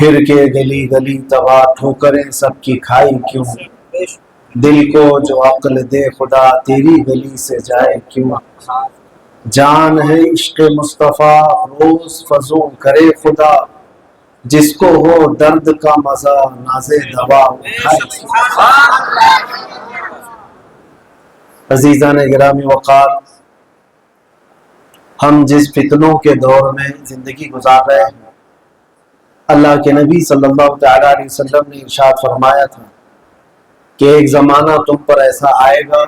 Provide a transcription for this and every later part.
پھر کے گلی گلی تباہ ٹھوکریں سب کی کھائی کیوں، دل کو جو عقل دے خدا تیری گلی سے جائے کیوں، جان ہے عشق مصطفیٰ روز فزوں کرے خدا، جس کو ہو درد کا مزہ نازے دوا اٹھائے کیوں۔ عزیزان گرامی وقار، ہم جس فتنوں کے دور میں زندگی گزار رہے ہیں، اللہ کے نبی صلی اللہ علیہ وسلم نے ارشاد فرمایا تھا کہ ایک زمانہ تم پر ایسا آئے گا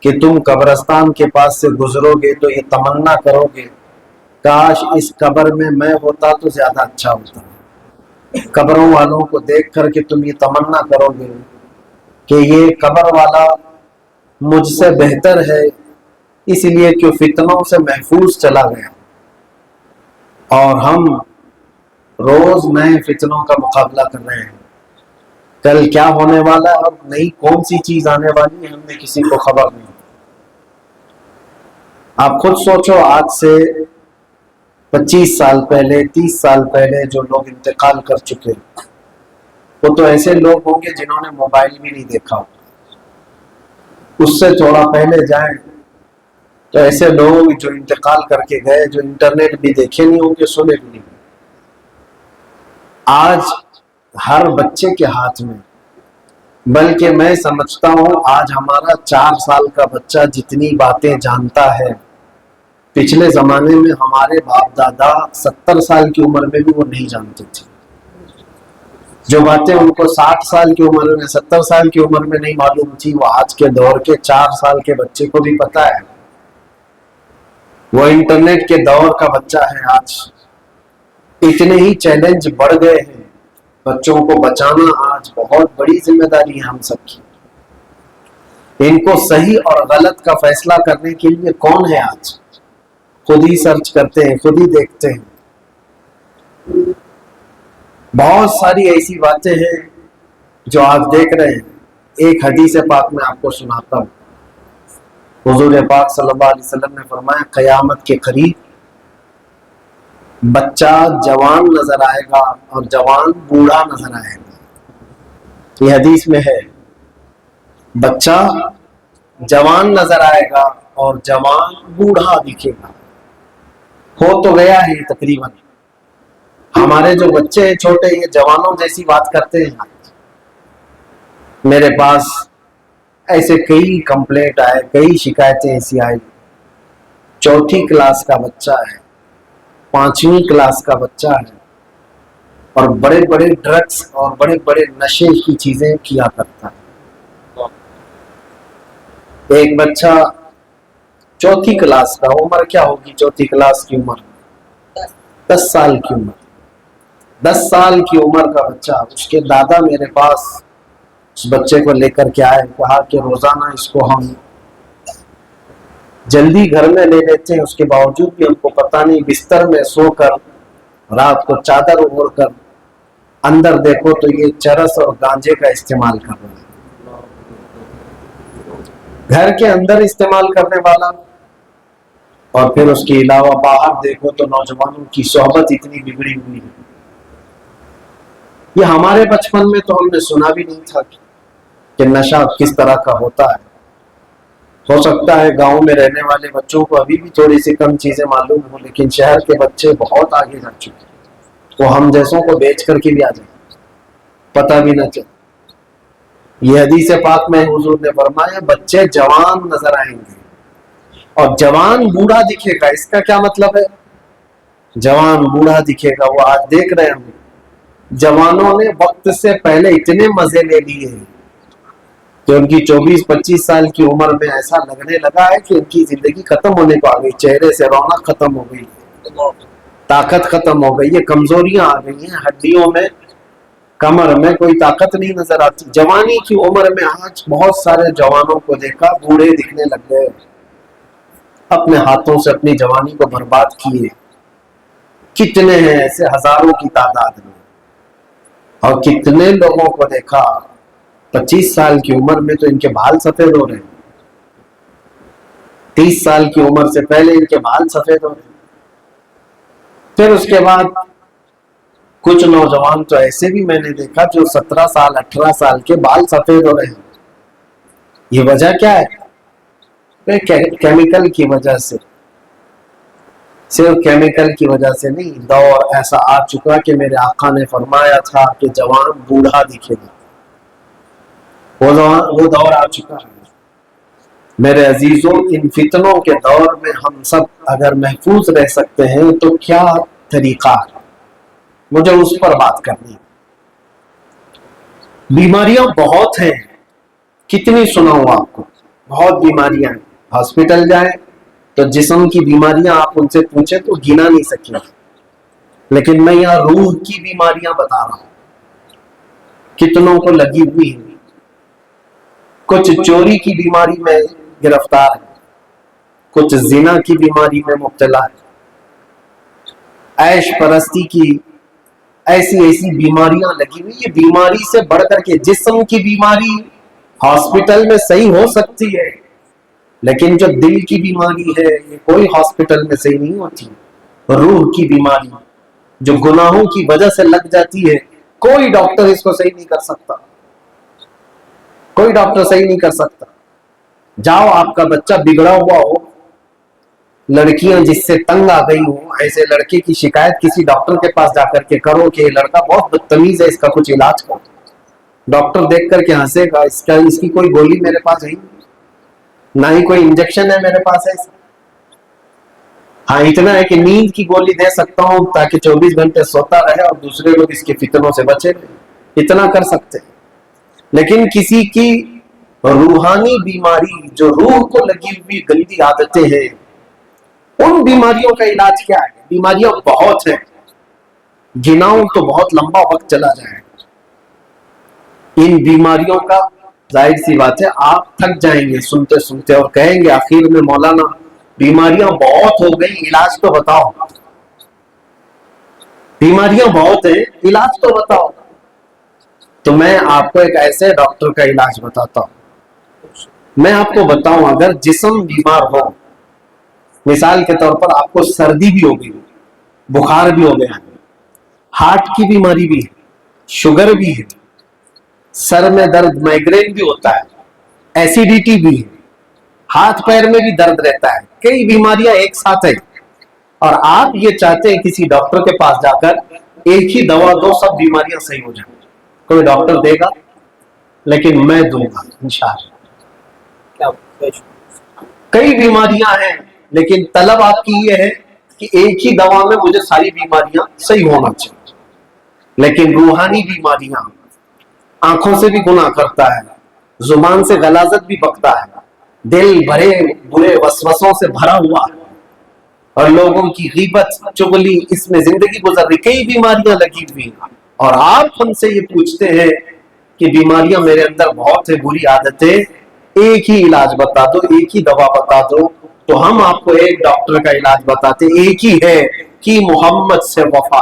کہ تم قبرستان کے پاس سے گزرو گے تو یہ تمنا کرو گے کاش اس قبر میں میں ہوتا تو زیادہ اچھا ہوتا۔ قبروں والوں کو دیکھ کر کے تم یہ تمنا کرو گے کہ یہ قبر والا مجھ سے بہتر ہے، اس لیے کہ فتنوں سے محفوظ چلا گیا، اور ہم روز نئے فتنوں کا مقابلہ کر رہے ہیں۔ کل کیا ہونے والا ہے اور نئی کون سی چیز آنے والی ہے ہم نے کسی کو خبر نہیں۔ آپ خود سوچو، آج سے 25 سال پہلے 30 سال پہلے جو لوگ انتقال کر چکے وہ تو ایسے لوگ ہوں گے جنہوں نے موبائل بھی نہیں دیکھا، اس سے تھوڑا پہلے جائیں تو ایسے لوگ جو انتقال کر کے گئے جو انٹرنیٹ بھی دیکھے نہیں ہوں گے، سنے بھی نہیں۔ آج ہر بچے کے ہاتھ میں، بلکہ میں سمجھتا ہوں آج ہمارا 4 سال کا بچہ جتنی باتیں جانتا ہے، پچھلے زمانے میں ہمارے باپ دادا 70 سال کی عمر میں بھی وہ نہیں جانتے تھے۔ جو باتیں ان کو 60 سال کی عمر میں 70 سال کی عمر میں نہیں معلوم تھی، وہ آج کے دور کے 4 سال کے بچے کو بھی پتا ہے۔ وہ انٹرنیٹ کے دور کا بچہ ہے۔ آج اتنے ہی چیلنج بڑھ گئے ہیں، بچوں کو بچانا آج بہت بڑی ذمہ داری ہے ہم سب کی۔ ان کو صحیح اور غلط کا فیصلہ کرنے کے لیے کون ہے آج؟ خود ہی سرچ کرتے ہیں، خود ہی دیکھتے ہیں۔ بہت ساری ایسی باتیں ہیں جو آپ دیکھ رہے ہیں۔ ایک حدیث پاک میں آپ کو سناتا ہوں۔ حضور پاک صلی اللہ علیہ وسلم نے فرمایا قیامت کے قریب بچہ جوان نظر آئے گا اور جوان بوڑھا نظر آئے گا۔ یہ حدیث میں ہے، بچہ جوان نظر آئے گا اور جوان بوڑھا دکھے گا۔ ہو تو گیا ہے تقریباً، ہمارے جو بچے ہیں چھوٹے یہ جوانوں جیسی بات کرتے ہیں۔ میرے پاس ایسے کئی کمپلینٹ آئے، کئی شکایتیں ایسی آئی، 4تھی کلاس کا بچہ ہے، 5ویں کلاس کا بچہ ہے، اور بڑے بڑے ڈرگس اور بڑے بڑے نشے کی چیزیں کیا کرتا ہے۔ ایک بچہ 4تھی کلاس کا، عمر کیا ہوگی 4تھی کلاس کی عمر؟ 10 سال کی عمر۔ 10 سال کی عمر کا بچہ، اس کے دادا میرے پاس اس بچے کو لے کر کے آئے، کہا کہ روزانہ اس کو ہم جلدی گھر میں لے لیتے ہیں، اس کے باوجود بھی ہم کو پتہ نہیں بستر میں سو کر رات کو چادر اوڑھ کر اندر دیکھو تو یہ چرس اور گانجے کا استعمال کر رہے ہیں۔ گھر کے اندر استعمال کرنے والا، اور پھر اس کے علاوہ باہر دیکھو تو نوجوانوں کی صحبت اتنی بگڑی ہوئی ہے۔ یہ ہمارے بچپن میں تو ہم نے سنا بھی نہیں تھا کہ نشہ کس طرح کا ہوتا ہے۔ ہو سکتا ہے گاؤں میں رہنے والے بچوں کو ابھی بھی تھوڑی سی کم چیزیں معلوم ہوں، لیکن شہر کے بچے بہت آگے جا چکے ہیں، وہ ہم جیسوں کو بیچ کر کے بھی آ جائیں، پتہ بھی نہ چلے۔ یہ حدیث پاک میں حضور نے فرمایا بچے جوان نظر آئیں گے اور جوان بوڑھا دکھے گا۔ اس کا کیا مطلب ہے؟ جوان بوڑھا دکھے گا۔ وہ آج دیکھ رہے ہیں جوانوں نے وقت سے پہلے اتنے مزے لے لیے ہیں کہ ان کی 24-25 سال کی عمر میں ایسا لگنے لگا ہے کہ ان کی زندگی ختم ہونے کو آ گئی، چہرے سے رونق ختم ہو گئی، طاقت ختم ہو گئی ہے، کمزوریاں آ گئی ہیں، ہڈیوں میں کمر میں کوئی طاقت نہیں نظر آتی۔ جوانی کی عمر میں آج بہت سارے جوانوں کو دیکھا بوڑھے دکھنے لگ گئے، اپنے ہاتھوں سے اپنی جوانی کو برباد کیے۔ کتنے ہیں ایسے؟ ہزاروں کی تعداد میں۔ اور کتنے لوگوں کو دیکھا 25 سال کی عمر میں تو ان کے بال سفید ہو رہے ہیں، 30 سال کی عمر سے پہلے ان کے بال سفید ہو رہے ہیں۔ پھر اس کے بعد کچھ نوجوان تو ایسے بھی میں نے دیکھا جو 17 سال 18 سال کے بال سفید ہو رہے ہیں. یہ وجہ کیا ہے؟ کیمیکل کی وجہ سے. صرف کیمیکل کی وجہ سے نہیں، دور ایسا آ چکا کہ میرے آقا نے فرمایا تھا کہ جوان بوڑھا دکھے گا. وہ دور آ چکا ہے. میرے عزیزوں، ان فتنوں کے دور میں ہم سب اگر محفوظ رہ سکتے ہیں تو کیا طریقہ ہے؟ مجھے اس پر بات کرنی ہے. بیماریاں بہت ہیں، کتنی سناؤں آپ کو. بہت بیماریاں ہیں. ہاسپٹل جائیں تو جسم کی بیماریاں آپ ان سے پوچھیں تو گنا نہیں سکیں. لیکن میں یہاں روح کی بیماریاں بتا رہا ہوں، کتنوں کو لگی ہوئی ہیں. کچھ چوری کی بیماری میں گرفتار ہے، کچھ زنا کی بیماری میں مبتلا ہے، عیش پرستی کی ایسی بیماریاں لگی ہوئی. یہ بیماری سے بڑھ کر کے جسم کی بیماری ہاسپٹل میں صحیح ہو سکتی ہے، لیکن جو دل کی بیماری ہے یہ کوئی ہاسپٹل میں صحیح نہیں ہوتی. روح کی بیماری جو گناہوں کی وجہ سے لگ جاتی ہے، کوئی ڈاکٹر اس کو صحیح نہیں کر سکتا. کوئی ڈاکٹر صحیح نہیں کر سکتا. جاؤ، آپ کا بچہ بگڑا ہوا ہو، لڑکیاں جس سے تنگ آ گئی ہوں، ایسے لڑکے کی شکایت کسی ڈاکٹر کے پاس جا کر کے کرو کہ یہ لڑکا بہت بدتمیز ہے، اس کا کچھ علاج کرو. ڈاکٹر دیکھ کر کے ہنسے گا، اس کی کوئی گولی میرے پاس ہے نہ ہی کوئی انجیکشن ہے میرے پاس. ایسا ہاں اتنا ہے کہ نیند کی گولی دے سکتا ہوں تاکہ 24 گھنٹے سوتا رہے اور دوسرے لوگ اس کے فتنوں سے بچے رہے. اتنا کر سکتے ہیں. لیکن کسی کی روحانی بیماری جو روح کو لگی ہوئی گندی عادتیں ہیں، ان بیماریوں کا علاج کیا ہے؟ بیماریاں بہت ہیں، گناؤں تو بہت لمبا وقت چلا جائے. ان بیماریوں کا ظاہر سی بات ہے آپ تھک جائیں گے سنتے سنتے اور کہیں گے آخر میں مولانا بیماریاں بہت ہو گئی، علاج تو بتاؤ. بیماریاں بہت ہیں، علاج تو بتاؤ. تو میں آپ کو ایک ایسے ڈاکٹر کا علاج بتاتا ہوں. میں آپ کو بتاؤں، اگر جسم بیمار ہو، مثال کے طور پر آپ کو سردی بھی ہو گئی، بخار بھی ہو گیا، ہارٹ کی بیماری بھی ہے، شوگر بھی ہے، سر میں درد مائگرین بھی ہوتا ہے، ایسیڈیٹی بھی ہے، ہاتھ پیر میں بھی درد رہتا ہے، کئی بیماریاں ایک ساتھ ہیں، اور آپ یہ چاہتے ہیں کسی ڈاکٹر کے پاس جا کر ایک ہی دوا دو سب بیماریاں صحیح ہو جائیں. کوئی ڈاکٹر دے گا؟ لیکن میں دوں گا انشاءاللہ. کئی بیماریاں ہیں لیکن طلب آپ کی یہ ہے کہ ایک ہی دوا میں مجھے ساری بیماریاں صحیح ہونا چاہیے. لیکن روحانی بیماریاں، آنکھوں سے بھی گناہ کرتا ہے، زبان سے غلاظت بھی بکتا ہے، دل بھرے برے وسوسوں سے بھرا ہوا ہے، اور لوگوں کی غیبت چغلی اس میں زندگی گزر رہی، کئی بیماریاں لگی ہوئی ہیں. اور آپ ہم سے یہ پوچھتے ہیں کہ بیماریاں میرے اندر بہت ہے، بری عادتیں، ایک ہی علاج بتا دو، ایک ہی دوا بتا دو. تو ہم آپ کو ایک ڈاکٹر کا علاج بتاتے، ایک ہی ہے کہ محمد سے وفا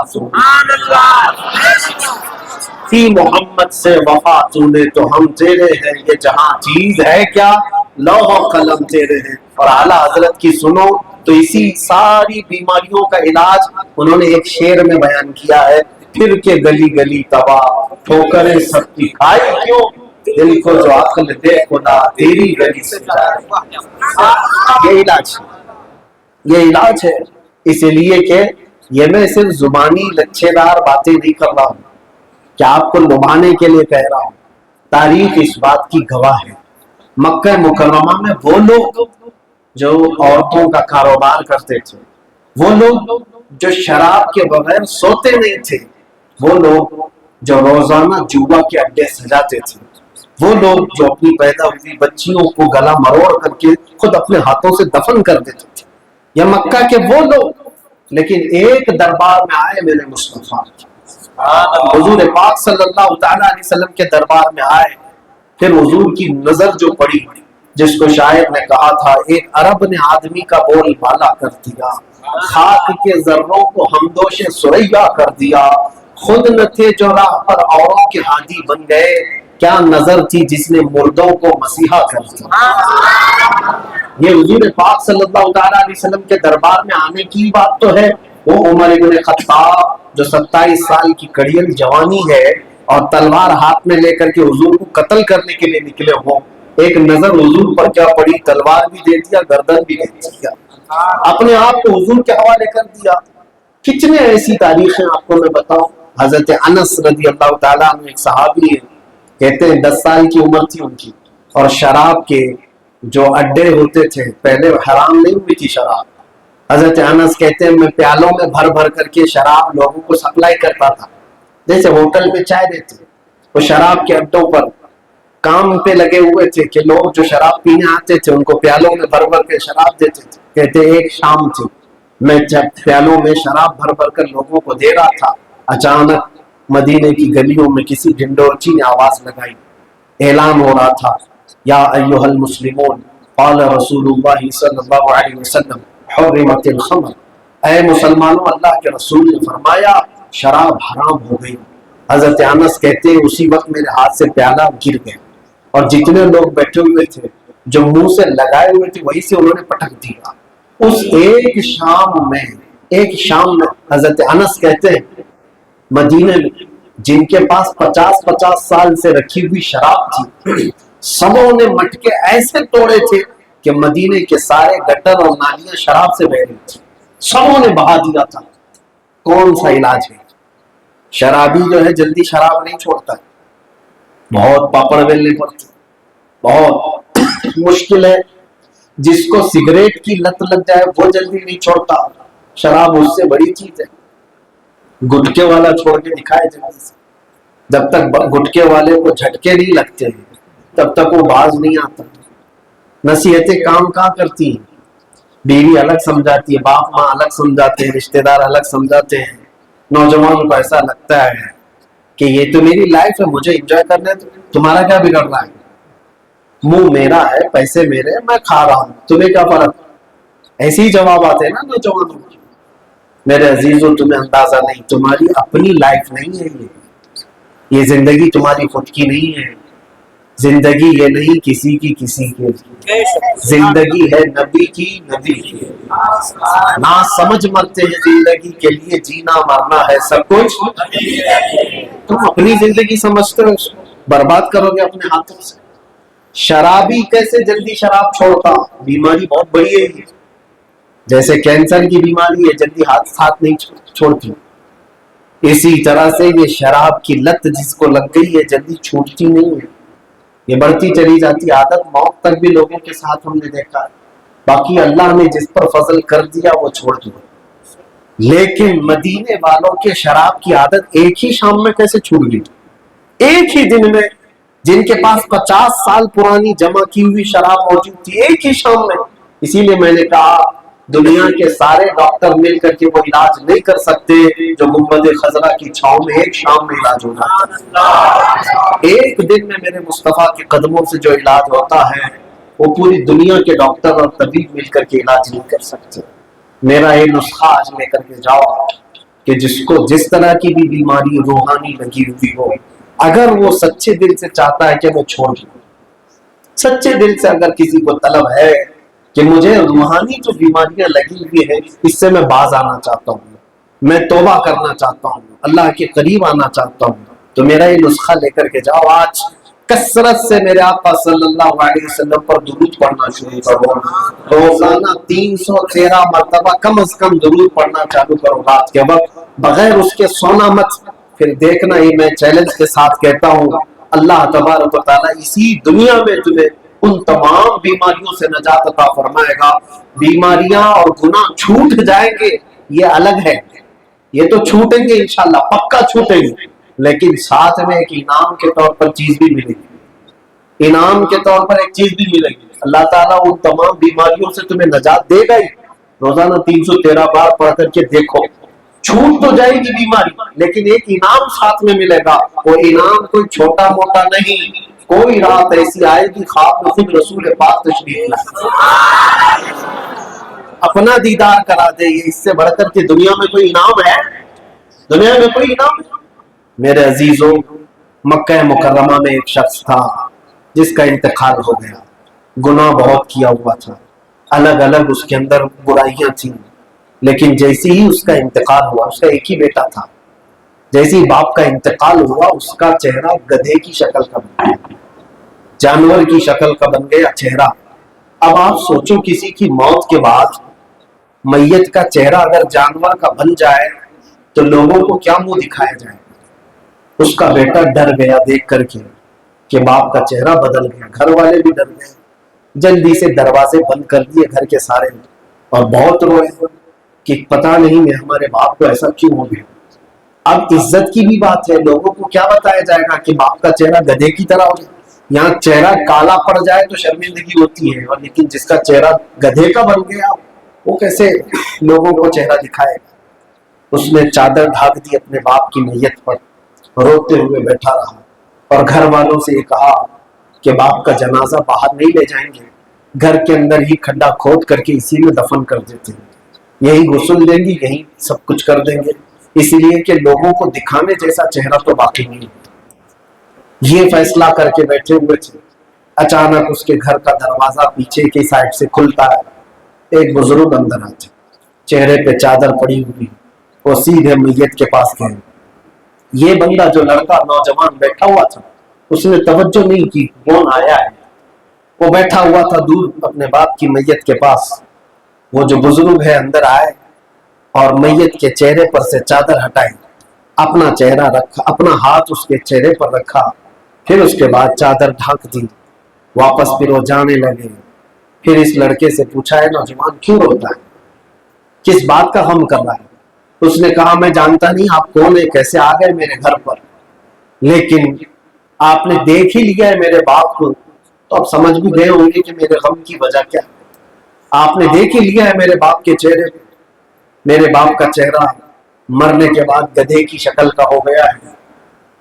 کی محمد سے وفا تونے تو ہم تیرے ہیں، یہ جہاں چیز ہے کیا لوح و قلم تیرے ہیں. اور اعلیٰ حضرت کی سنو تو اسی ساری بیماریوں کا علاج انہوں نے ایک شعر میں بیان کیا ہے. پھر کے گلی گلی تباہ ٹھوکریں سب کی کھائی کیوں، دل کو جو عقل دے خدا تیری گلی سے جائے. یہ علاج ہے. اس لیے کہ یہ میں صرف زبانی لچھے دار باتیں نہیں کر رہا ہوں کہ آپ کو لبھانے کے لیے کہہ رہا ہوں. تاریخ اس بات کی گواہ ہے. مکہ مکرمہ میں وہ لوگ جو عورتوں کا کاروبار کرتے تھے، وہ لوگ جو شراب کے بغیر سوتے نہیں تھے، وہ لوگ جو روزانہ جوا کے اڈے سجاتے تھے، وہ لوگ جو اپنی پیدا ہوئی بچیوں کو گلا مروڑ کر کے خود اپنے ہاتھوں سے دفن کر دیتے تھے، یا مکہ کے وہ لوگ. لیکن ایک دربار میں آئے میرے مصطفیٰ حضور پاک صلی اللہ تعالیٰ علیہ وسلم کے دربار میں آئے. پھر حضور کی نظر جو پڑی، جس کو شاعر نے کہا تھا ایک عرب نے آدمی کا بول بالا کر دیا، خاک کے ذروں کو ہمدوش سریا کر دیا، خود نہ تھے جو راہ پر اوروں کے ہادی بن گئے، کیا نظر تھی جس نے مردوں کو مسیحا کر دیا. یہ حضور پاک صلی اللہ تعالیٰ علیہ وسلم کے دربار میں آنے کی بات تو ہے. وہ عمر ابن خطاب، جو 27 سال کی کڑیل جوانی ہے اور تلوار ہاتھ میں لے کر کے حضور کو قتل کرنے کے لیے نکلے ہو، ایک نظر حضور پر کیا پڑی، تلوار بھی دے دیا، گردن بھی دے دیا، اپنے آپ کو حضور کے حوالے کر دیا۔ کتنے ایسی تاریخیں آپ کو میں بتاؤں۔ حضرت انس رضی اللہ تعالیٰ عنہ ایک صحابی ہے، کہتے ہیں 10 سال کی عمر تھی ان کی، اور شراب کے جو اڈے ہوتے تھے، پہلے حرام نہیں ہوئی تھی شراب، حضرت انس کہتے ہیں میں پیالوں میں بھر بھر کر کے شراب لوگوں کو سپلائی کرتا تھا، جیسے ہوٹل میں چائے دیتے، وہ شراب کے اڈوں پر کام پہ لگے ہوئے تھے کہ لوگ جو شراب پینے آتے تھے ان کو پیالوں میں بھر بھر کے شراب دیتے تھے۔ کہتے ایک شام تھی، میں جب پیالوں میں شراب بھر بھر کر لوگوں کو دے رہا تھا، اچانک مدینے کی گلیوں میں کسی ڈنڈورچی نے آواز لگائی، اعلان ہو رہا تھا، یا ایھا المسلمون قال رسول اللہ صلی اللہ علیہ وسلم حرمت الخمر، اے مسلمانوں اللہ کے رسول نے فرمایا شراب حرام ہو گئی۔ حضرت انس کہتے ہیں اسی وقت میرے ہاتھ سے پیالہ گر گیا، اور جتنے لوگ بیٹھے ہوئے تھے جو منہ سے لگائے ہوئے تھے وہی سے انہوں نے پٹک دیا۔ اس ایک شام میں حضرت انس کہتے ہیں مدینے میں جن کے پاس 50 سال سے رکھی ہوئی شراب تھی، سبوں نے مٹکے ایسے توڑے تھے کہ مدینے کے سارے گٹر اور نالیاں شراب سے بہ رہی تھی، سبوں نے بہا دیا تھا۔ کون سا علاج ہے؟ شرابی جو ہے جلدی شراب نہیں چھوڑتا ہے، بہت پاپڑ بیلنے پڑتے، بہت مشکل ہے۔ جس کو سگریٹ کی لت لگ جائے وہ جلدی نہیں چھوڑتا، شراب اس سے بڑی چیز ہے۔ گٹکے والا چھوڑ کے دکھائے جلدی سے، جب تک گٹکے والے کو جھٹکے نہیں لگتے ہیں تب تک وہ باز نہیں آتا۔ نصیحتیں کام کہاں کرتی ہیں؟ بیوی الگ سمجھاتی ہے، باپ ماں الگ سمجھاتے ہیں، رشتہ دار الگ سمجھاتے ہیں، نوجوان کو ایسا لگتا ہے کہ یہ تو میری لائف ہے، مجھے انجوائے کرنے دو، تمہارا کیا بگڑ رہا ہے؟ منہ میرا ہے، پیسے میرے ہیں، میں کھا رہا ہوں، تمہیں کیا فرق؟ ایسے ہی جواب آتے ہیں نا نوجوانوں کے۔ میرے عزیزوں تمہیں اندازہ نہیں، تمہاری اپنی لائف نہیں ہے یہ زندگی تمہاری خود کی نہیں ہے، زندگی یہ نہیں کسی کی زندگی ہے نبی کی، نبی کی۔ نہ سمجھ مرتے ہیں زندگی کے لیے، جینا مرنا ہے سب کچھ۔ تم اپنی زندگی سمجھتے ہو، برباد کرو گے اپنے ہاتھوں سے۔ شرابی کیسے جلدی شراب چھوڑتا؟ بیماری بہت بڑی ہے یہ، جیسے کینسر کی بیماری ہے، جلدی ہاتھ نہیں چھوڑتی، اسی طرح سے یہ شراب کی لت جس کو لگ گئی ہے جلدی چھوٹتی نہیں ہے، یہ بڑھتی چلی جاتی عادت، موت تک بھی لوگوں کے ساتھ ہم نے دیکھا ہے۔ باقی اللہ نے جس پر فضل کر دیا وہ چھوڑ دیا، لیکن مدینے والوں کے شراب کی عادت ایک ہی شام میں کیسے چھوٹ گئی؟ ایک ہی دن میں، جن کے پاس 50 سال پرانی جمع کی ہوئی شراب موجود تھی، ایک ہی شام میں۔ اسی لیے میں نے کہا دنیا کے سارے ڈاکٹر مل کر کے وہ علاج نہیں کر سکتے جو گنبد خضرا کی چھاؤں میں ایک شام میں علاج ہو جاتا ہے۔ ایک دن میں میرے مصطفیٰ کے قدموں سے جو علاج ہوتا ہے وہ پوری دنیا کے ڈاکٹر اور طبیب مل کر کے علاج نہیں کر سکتے۔ میرا یہ نسخہ آج لے کر کے جاؤ کہ جس کو جس طرح کی بھی بیماری روحانی لگی ہوئی ہو، اگر وہ سچے دل سے چاہتا ہے کہ میں چھوڑ دوں، سچے دل سے اگر کسی کو طلب ہے کہ مجھے روحانی جو بیماریاں لگی ہوئی ہیں اس سے میں باز آنا چاہتا ہوں، میں توبہ کرنا چاہتا ہوں، اللہ کے قریب آنا چاہتا ہوں، تو میرا یہ نسخہ لے کر کے جاؤ۔ آج کثرت سے میرے آقا صلی اللہ علیہ وسلم پر درود پڑھنا شروع کرو، روزانہ 313 مرتبہ کم از کم درود پڑھنا چالو کرو رات کے وقت، بغیر اس کے سونا مت۔ پھر دیکھنا ہی میں چیلنج کے ساتھ کہتا ہوں، اللہ تبارک و تعالیٰ اسی دنیا میں تمہیں ان تمام بیماریوں سے نجات عطا فرمائے گا۔ بیماریاں اور گناہ چھوٹ جائیں گے یہ الگ ہے، یہ تو چھوٹیں گے انشاءاللہ، پکا چھوٹیں گے، لیکن ساتھ میں ایک انعام کے طور پر چیز بھی ملے گی، انعام کے طور پر ایک چیز بھی ملے گی۔ اللہ تعالیٰ ان تمام بیماریوں سے تمہیں نجات دے گا ہی۔ روزانہ 313 بار پڑھ کر کے دیکھو، چھوٹ تو جائے گی بیماری لیکن ایک انعام ساتھ میں ملے گا، وہ انعام کوئی چھوٹا موٹا نہیں۔ کوئی رات ایسی آئے گی خواب میں خود رسول پاک تشریف لائے، اپنا دیدار کرا دے، اس سے بڑھ کر کے دنیا میں کوئی انعام ہے؟ دنیا میں کوئی انعام ہے؟ میرے عزیزوں، مکہ مکرمہ میں ایک شخص تھا جس کا انتقال ہو گیا، گناہ بہت کیا ہوا تھا، الگ الگ اس کے اندر برائیاں تھیں، لیکن جیسے ہی اس کا انتقال ہوا، اس کا ایک ہی بیٹا تھا، جیسے ہی باپ کا انتقال ہوا اس کا چہرہ گدھے کی شکل کا بن گیا، جانور کی شکل کا بن گیا چہرہ۔ اب آپ سوچو کسی کی موت کے بعد میت کا چہرہ اگر جانور کا بن جائے تو لوگوں کو کیا منہ دکھایا جائے؟ اس کا بیٹا ڈر گیا دیکھ کر کے کہ باپ کا چہرہ بدل گیا، گھر والے بھی ڈر گئے، جلدی سے دروازے بند کر دیے گھر کے سارے، اور بہت روئے کہ پتہ نہیں ہمارے باپ کو ایسا کیوں ہو گیا۔ اب عزت کی بھی بات ہے، لوگوں کو کیا بتایا جائے گا کہ باپ کا چہرہ گدھے کی طرح ہو گیا؟ یہاں چہرہ کالا پڑ جائے تو شرمندگی ہوتی ہے، اور لیکن جس کا چہرہ گدھے کا بن گیا وہ کیسے لوگوں کو چہرہ دکھائے گا؟ اس نے چادر ڈھانک دی اپنے باپ کی میت پر، روتے ہوئے بیٹھا رہا، اور گھر والوں سے یہ کہا کہ باپ کا جنازہ باہر نہیں لے جائیں گے، گھر کے اندر ہی کھڈا کھود کر کے اسی میں دفن کر دیتے ہیں، یہی غسل دیں گے، یہی سب کچھ کر دیں گے، اس لیے کہ لوگوں کو دکھانے جیسا چہرہ تو باقی نہیں۔ یہ فیصلہ کر کے بیٹھے ہوئے تھے، اچانک اس کے گھر کا دروازہ پیچھے کی سائڈ سے کھلتا ہے، ایک بزرگ اندر آتے، چہرے پہ چادر پڑی ہوئی، وہ سیدھے میت کے پاس گئے۔ یہ بندہ جو لڑکا نوجوان بیٹھا ہوا تھا اس نے توجہ نہیں کی کون آیا ہے، وہ بیٹھا ہوا تھا دور اپنے باپ کی میت کے پاس۔ وہ جو بزرگ ہے اندر آئے اور میت کے چہرے پر سے چادر ہٹائی، اپنا چہرہ رکھا، اپنا ہاتھ اس کے چہرے پر رکھا، پھر اس کے بعد چادر ڈھانک دی، واپس پھر وہ جانے لگے۔ پھر اس لڑکے سے پوچھا ہے نوجوان کیوں روتا ہے، کس بات کا غم کر رہا ہے؟ اس نے کہا میں جانتا نہیں آپ کون ہے، کیسے آ گئے میرے گھر پر، لیکن آپ نے دیکھ ہی لیا ہے میرے باپ کو تو آپ سمجھ بھی گئے ہوں گے کہ میرے غم کی وجہ کیا ہے۔ آپ نے دیکھ ہی لیا ہے میرے باپ کے چہرے پہ، میرے باپ کا چہرہ مرنے کے بعد گدھے کی شکل کا ہو گیا ہے،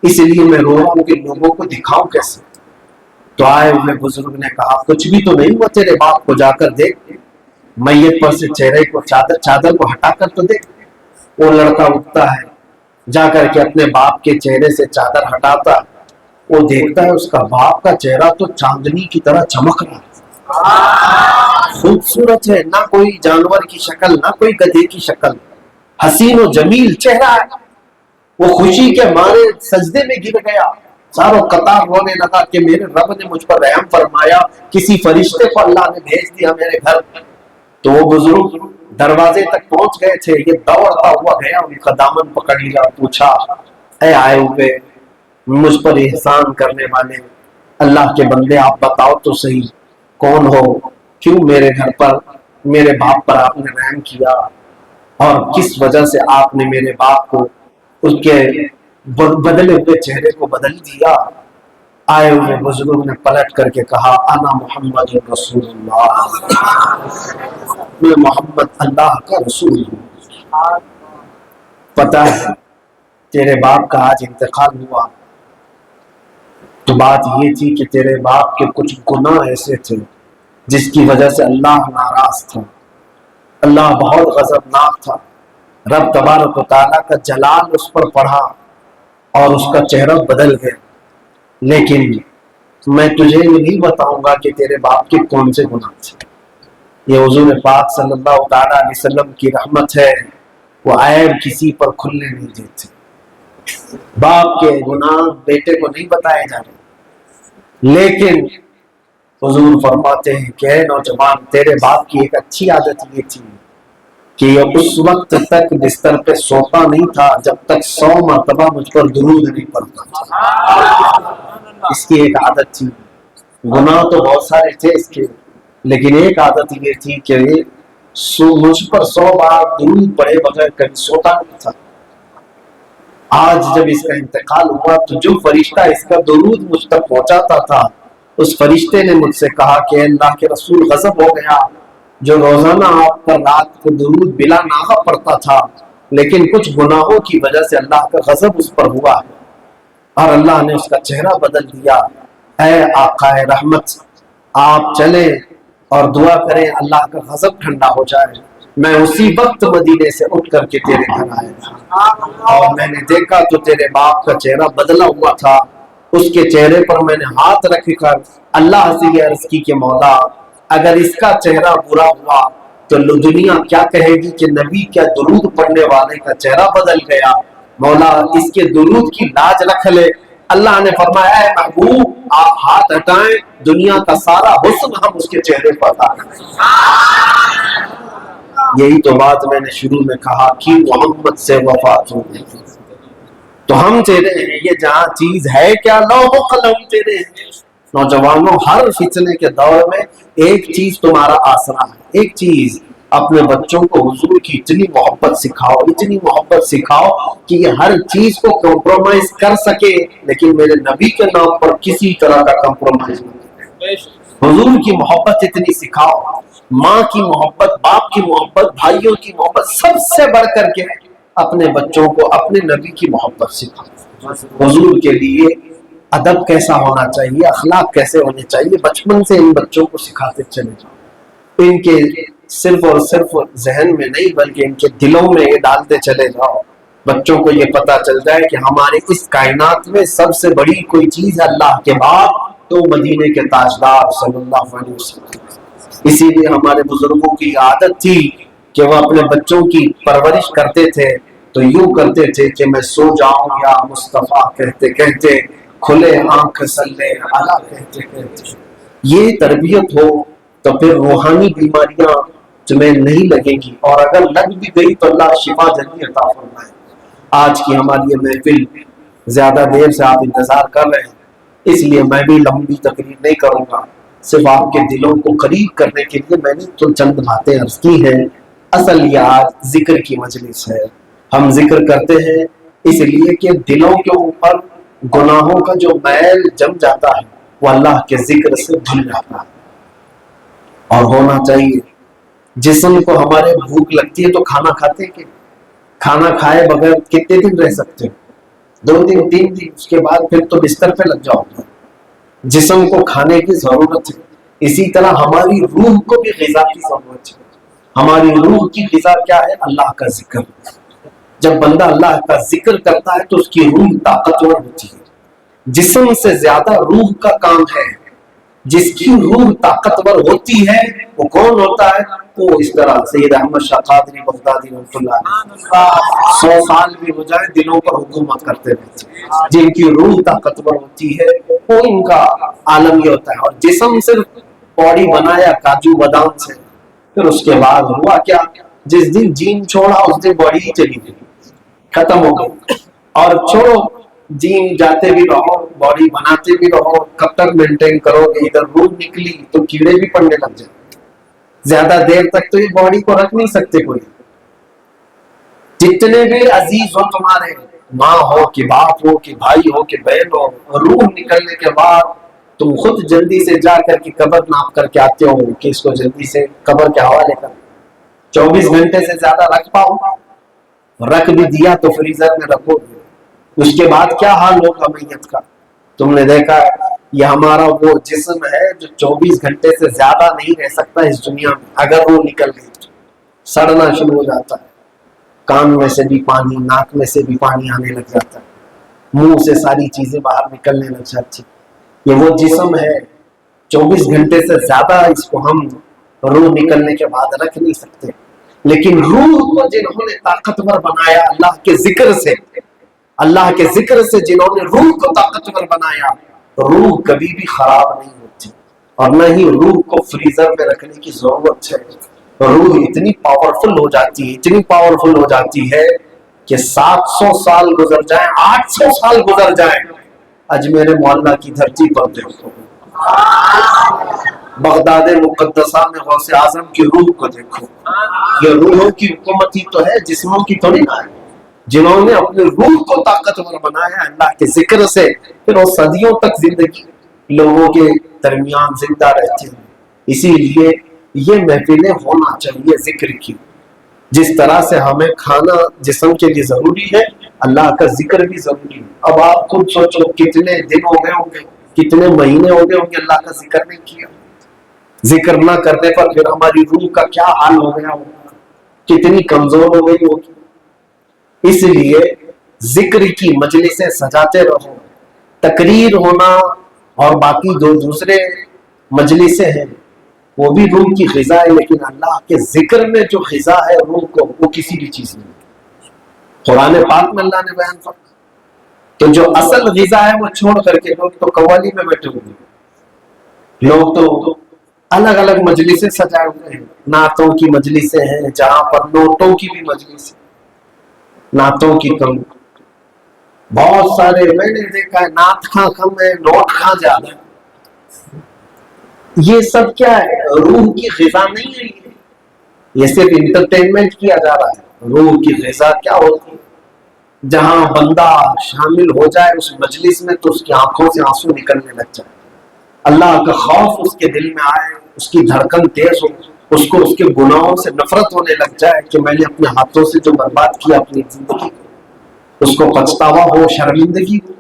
اس لیے میں رو رہا ہوں کہ لوگوں کو دکھاؤں کیسے۔ تو آئے ہوئے بزرگ نے کہا کچھ بھی تو نہیں ہوا تیرے باپ کو، جا کر دیکھ، میت پر سے چہرے کو چادر کو ہٹا کر تو دیکھ۔ وہ لڑکا اٹھتا ہے، جا کر کے اپنے باپ کے چہرے سے چادر ہٹاتا، وہ دیکھتا ہے اس کا باپ کا چہرہ تو چاندنی کی طرح چمک رہا ہے، خوبصورت ہے، نہ کوئی جانور کی شکل نہ کوئی گدھے کی شکل، حسین و جمیل چہرہ ہے۔ وہ خوشی کے مارے سجدے میں گر گیا، ساروں قطار رونے لگا کہ میرے رب نے مجھ پر رحم فرمایا، کسی فرشتے کو اللہ نے بھیج دیا میرے گھر۔ تو وہ بزرگ دروازے تک پہنچ گئے تھے، یہ دوڑتا ہوا گیا، ان کا دامن پکڑ لیا، پوچھا اے آئے ہوئے مجھ پر احسان کرنے والے اللہ کے بندے، آپ بتاؤ تو صحیح کون ہو، کیوں میرے گھر پر میرے باپ پر آپ نے رحم کیا، اور کس وجہ سے آپ نے میرے باپ کو اس کے بدلے ہوئے چہرے کو بدل دیا۔ آئے ہوئے بزرگ نے پلٹ کر کے کہا انا محمد رسول اللہ، میں محمد اللہ کا رسول ہوں۔ پتہ ہے تیرے باپ کا آج انتقال ہوا تو بات یہ تھی کہ تیرے باپ کے کچھ گناہ ایسے تھے جس کی وجہ سے اللہ ناراض تھا، اللہ بہت غضبناک تھا، رب تبارک و تعالیٰ کا جلال اس پر پڑھا اور اس کا چہرہ بدل گیا۔ لیکن میں تجھے نہیں بتاؤں گا کہ تیرے باپ کے کون سے گناہ تھے، یہ حضور پاک صلی اللہ تعالیٰ علیہ وسلم کی رحمت ہے، وہ عیب کسی پر کھلنے نہیں دیتے۔ باپ کے گناہ بیٹے کو نہیں بتائے جا رہے، لیکن حضور فرماتے ہیں کہ اے نوجوان تیرے باپ کی ایک اچھی عادت یہ تھی کہ یہ اس وقت تک بستر پہ سوتا نہیں تھا جب تک 100 مرتبہ مجھ پر درود نہیں پڑتا تھا۔ اس کی ایک عادت تھی، گناہ تو بہت سارے تھے اس کے، لیکن ایک عادت یہ تھی کہ مجھ پر 100 بار درود پڑے بغیر کبھی سوتا نہیں تھا۔ آج جب اس کا انتقال ہوا تو جو فرشتہ اس کا درود مجھ تک پہنچاتا تھا اس فرشتے نے مجھ سے کہا کہ اللہ کے رسول غضب ہو گیا، جو روزانہ آپ پر رات کو درود بلا ناغہ پڑتا تھا، لیکن کچھ گناہوں کی وجہ سے اللہ کا غضب اس پر ہوا ہے اور اللہ نے اس کا چہرہ بدل دیا۔ اے آقا رحمت آپ چلیں اور دعا کریں اللہ کا غضب ٹھنڈا ہو جائے۔ میں اسی وقت مدینے سے اٹھ کر کے تیرے گھر آیا اور میں نے دیکھا تو تیرے باپ کا چہرہ بدلا ہوا تھا، اس کے چہرے پر میں نے ہاتھ رکھ کر اللہ سے یہ عرض کی کہ مولا اگر اس کا چہرہ برا ہوا تو دنیا کیا کہے گی کہ نبی کیا درود پڑھنے والے کا چہرہ بدل گیا، مولا اس کے درود کی لاج رکھ لے۔ اللہ نے فرمایا اے محبوب آپ ہاتھ ہٹائیں، دنیا کا سارا حسن ہم اس کے چہرے پر ڈالیں۔ یہی تو بات میں نے شروع میں کہا کہ محمد سے وفات ہو گئی تو ہم تیرے ہیں، یہ جہاں چیز ہے کیا لوح و قلم تیرے ہیں۔ نوجوانوں ہر فتنے کے دور میں ایک چیز تمہارا آسرا ہے، ایک چیز اپنے بچوں کو حضور کی اتنی محبت سکھاؤ، اتنی محبت سکھاؤ کہ یہ ہر چیز کو کمپرومائز کر سکے لیکن میرے نبی کے نام پر کسی طرح کا کمپرومائز نہیں کرے۔ حضور کی محبت اتنی سکھاؤ، ماں کی محبت، باپ کی محبت، بھائیوں کی محبت، سب سے بڑھ کر کے اپنے بچوں کو اپنے نبی کی محبت سکھاؤ۔ حضور کے لیے ادب کیسا ہونا چاہیے، اخلاق کیسے ہونے چاہیے، بچپن سے ان بچوں کو سکھاتے چلے جاؤ۔ ان کے صرف اور صرف ذہن میں نہیں بلکہ ان کے دلوں میں یہ ڈالتے چلے جاؤ، بچوں کو یہ پتا چل جائے کہ ہمارے اس کائنات میں سب سے بڑی کوئی چیز ہے اللہ کے بعد تو مدینے کے تاجدار صلی اللہ علیہ وسلم۔ اسی لیے ہمارے بزرگوں کی عادت تھی کہ وہ اپنے بچوں کی پرورش کرتے تھے تو یوں کرتے تھے کہ میں سو جاؤں یا مصطفیٰ کہتے کہتے، کھلے آنکھ سلے اعلیٰ کہتے کہتے۔ یہ تربیت ہو تو پھر روحانی بیماریاں تمہیں نہیں لگیں گی، اور اگر لگ بھی گئی تو اللہ شفا جلدی عطا فرمائے۔ آج کی ہماری یہ محفل زیادہ دیر سے آپ انتظار کر رہے ہیں، اس لیے میں بھی لمبی تقریر نہیں کروں گا، صرف آپ کے دلوں کو قریب کرنے کے لیے میں نے تو چند باتیں عرض کی ہیں۔ اصل یہ آج ذکر کی مجلس ہے، ہم ذکر کرتے ہیں اس لیے کہ دلوں کے اوپر گناہوں کا جو میل جم جاتا ہے وہ اللہ کے ذکر سے دھل جاتا ہے، اور ہونا چاہیے۔ جسم کو ہمارے بھوک لگتی ہے تو کھانا کھاتے کہ کھانا کھائے بغیر کتنے دن رہ سکتے ہیں؟ 2 دن 3 دن، اس کے بعد پھر تو بستر پہ لگ جاؤ گے۔ جسم کو کھانے کی ضرورت ہے، اسی طرح ہماری روح کو بھی غذا کی ضرورت ہے۔ ہماری روح کی غذا کیا ہے؟ اللہ کا ذکر۔ جب بندہ اللہ کا ذکر کرتا ہے تو اس کی روح طاقتور ہوتی ہے۔ جسم سے زیادہ روح کا کام ہے۔ جس کی روح طاقتور ہوتی ہے وہ کون ہوتا ہے؟ وہ اس طرح سید احمد شاہ قادری بغدادی رحمۃ اللہ 100 سال بھی ہو جائے دلوں پر حکومت کرتے رہتے ہیں۔ جن کی روح طاقتور ہوتی ہے وہ ان کا عالم یہ ہوتا ہے، اور جسم صرف باڈی بنایا کاجو بادام سے، پھر اس کے بعد ہوا کیا؟ جس دن جیم چھوڑا اس دن باڈی ہی چلی گئی، ختم ہو گئی۔ اور چھوڑو، جیم جاتے بھی رہو، باڈی بناتے بھی رہو، کب تک مینٹین کرو گے؟ ادھر روح نکلی تو کیڑے بھی پڑنے لگ جائیں، زیادہ دیر تک تو یہ باڈی کو رکھ نہیں سکتے کوئی۔ جتنے بھی عزیز ہو تمہارے، ماں ہو کہ باپ ہو کہ بھائی ہو کہ بہن ہو، روح نکلنے کے بعد تم خود جلدی سے جا کر کے قبر ناپ کر کے آتے ہو کہ اس کو جلدی سے قبر کے حوالے کر۔ 24 گھنٹے سے زیادہ رکھ پاؤ؟ رکھ بھی دیا تو فریزر میں رکھو گے، اس کے بعد کیا حال ہوگا میت کا؟ تم نے دیکھا ہے یہ ہمارا وہ جسم ہے جو 24 گھنٹے سے زیادہ نہیں رہ سکتا اس دنیا میں۔ اگر وہ نکل گئی تو سڑنا شروع ہو جاتا ہے، کان میں سے بھی پانی، ناک میں سے بھی پانی آنے لگ جاتا ہے، منہ سے ساری چیزیں باہر نکلنے لگ جاتی۔ یہ وہ جسم ہے 24 گھنٹے سے زیادہ اس کو ہم روح نکلنے کے بعد رکھ نہیں سکتے، لیکن روح کو جنہوں نے طاقتور بنایا اللہ کے ذکر سے، اللہ کے ذکر سے جنہوں نے روح کو طاقتور بنایا، روح کبھی بھی خراب نہیں ہوتی، اور نہ ہی روح کو فریزر میں رکھنے کی ضرورت ہے۔ روح اتنی پاورفل ہو جاتی ہے، اتنی پاورفل ہو جاتی ہے کہ 700 سال گزر جائیں، 800 سال گزر جائیں، اجمیر معلیٰ کی دھرتی پر دیکھو، بغداد مقدسہ میں غوث اعظم کی روح کو دیکھو۔ یہ روحوں کی حکومت ہی تو ہے، جسموں کی تو نہیں ہے۔ جنہوں نے اپنے روح کو طاقتور بنایا اللہ کے ذکر سے، پھر وہ صدیوں تک زندگی لوگوں کے درمیان زندہ رہتے ہیں۔ اسی لیے یہ محفلیں ہونا چاہیے ذکر کی۔ جس طرح سے ہمیں کھانا جسم کے لیے ضروری ہے، اللہ کا ذکر بھی ضروری ہے۔ اب آپ خود سوچو کتنے دن ہو گئے ہوں گے، کتنے مہینے ہو گئے ہوں گے اللہ کا ذکر نہیں کیا۔ ذکر نہ کرنے پر پھر ہماری روح کا کیا حال ہو گیا ہوگا، کتنی کمزور ہو گئی ہوگی۔ اس لیے ذکر کی مجلسیں سجاتے رہو۔ تقریر ہونا اور باقی جو دوسرے مجلسیں ہیں وہ بھی روح کی غذا ہے، لیکن اللہ کے ذکر میں جو غذا ہے روح کو، وہ کسی بھی چیز میں نہیں۔ قرآن پاک میں اللہ نے بیان فرمایا. تو جو اصل غذا ہے وہ چھوڑ کر کے لوگ تو قوالی میں بیٹھے ہوئے ہیں. لوگ تو الگ الگ مجلسیں سجائے ہوئے ہیں. نعتوں کی مجلسیں ہیں جہاں پر نوٹوں کی بھی مجلس ہے. نعتوں کی کم, بہت سارے میں نے دیکھا ہے نعت خاں کم ہے, نوٹ خاں زیادہ ہے. یہ سب کیا ہے؟ روح کی غذا نہیں ہے. یہ صرف انٹرٹینمنٹ کیا جا رہا ہے. روح کی غذا کیا ہوتی ہے؟ جہاں بندہ شامل ہو جائے اس مجلس میں تو اس کی آنکھوں سے آنسو نکلنے لگ جائے, اللہ کا خوف اس کے دل میں آئے, اس کی دھڑکن تیز ہو, اس کو اس کے گناہوں سے نفرت ہونے لگ جائے کہ میں نے اپنے ہاتھوں سے جو برباد کیا اپنی زندگی کو, اس کو پچھتاوا ہو, شرمندگی ہو.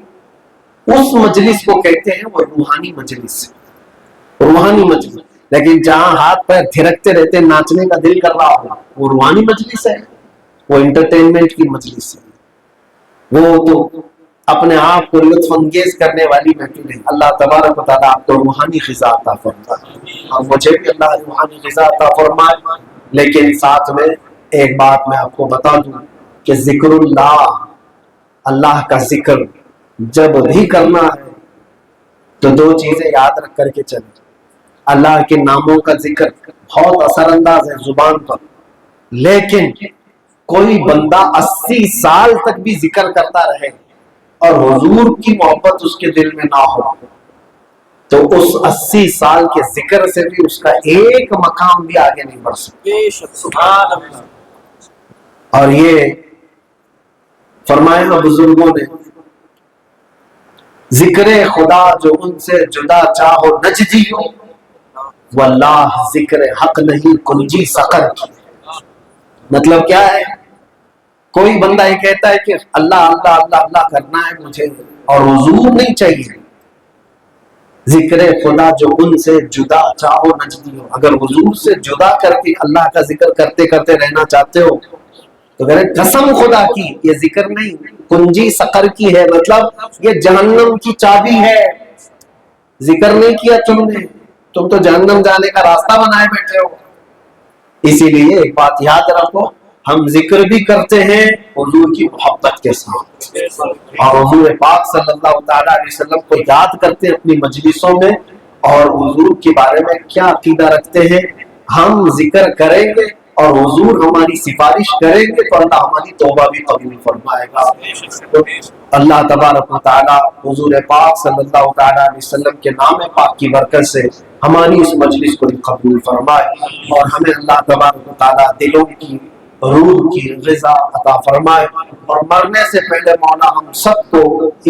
اس مجلس کو کہتے ہیں وہ روحانی مجلس, روحانی مجلس. لیکن جہاں ہاتھ پیر تھرکتے رہتے ناچنے کا دل کر رہا ہو وہ روحانی مجلس ہے, وہ انٹرٹینمنٹ کی مجلس ہے. وہ تو اپنے آپ کو لطف انگیز کرنے والی محفل ہے. اللہ تبارک و تعالیٰ آپ کو روحانی غذا عطا فرمائے اور مجھے بھی اللہ روحانی غذا عطا فرمائے. لیکن ساتھ میں ایک بات میں آپ کو بتا دوں کہ ذکر اللہ, اللہ کا ذکر جب بھی کرنا ہے تو دو چیزیں یاد رکھ کر کے چلیں. اللہ کے ناموں کا ذکر بہت اثر انداز ہے زبان پر, لیکن کوئی بندہ 80 سال تک بھی ذکر کرتا رہے اور حضور کی محبت اس کے دل میں نہ ہو تو اس 80 سال کے ذکر سے بھی اس کا ایک مقام بھی آگے نہیں بڑھ سکتا. اور یہ فرمایا بزرگوں نے, ذکر خدا جو ان سے جدا چاہو نجدی ہو, واللہ ذکر حق نہیں کنجی سقر کی. مطلب کیا ہے؟ کوئی بندہ یہ کہتا ہے کہ اللہ اللہ اللہ اللہ کرنا ہے مجھے اور حضور نہیں چاہیے. ذکر خدا جو ان سے جدا چاہو نجدی ہو, اگر حضور سے جدا کر کے اللہ کا ذکر کرتے کرتے رہنا چاہتے ہو تو کہہ رہے قسم خدا کی یہ ذکر نہیں کنجی سقر کی ہے, مطلب یہ جہنم کی چابی ہے. ذکر نہیں کیا تم تو جہنم جانے کا راستہ بنائے بیٹھے ہو. اسی لیے ایک بات یاد رکھو, ہم ذکر بھی کرتے ہیں حضور کی محبت کے ساتھ, اور حضور پاک صلی اللہ تعالیٰ علیہ وسلم کو یاد کرتے ہیں اپنی مجلسوں میں, اور حضور کے بارے میں کیا عقیدہ رکھتے ہیں. ہم ذکر کریں گے اور حضور ہماری سفارش کریں گے تو اللہ ہماری توبہ بھی قبول فرمائے گا. اللہ تبارک و تعالیٰ حضور پاک صلی اللہ تعالیٰ علیہ وسلم کے نام پاک کی برکت سے ہماری اس مجلس کو قبول فرمائے, اور ہمیں اللہ تبارک و تعالیٰ دلوں کی روح کی غذا عطا فرمائے, اور مرنے سے پہلے مولا ہم سب کو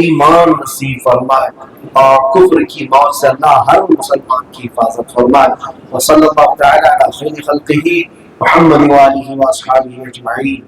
ایمان نصیب فرمائے, اور کفر کی موت سے اللہ ہر مسلمان کی حفاظت فرمائے. وصلی اللہ تعالی علی خیر خلقہ محمد وآلہ واصحابہ اجمعین.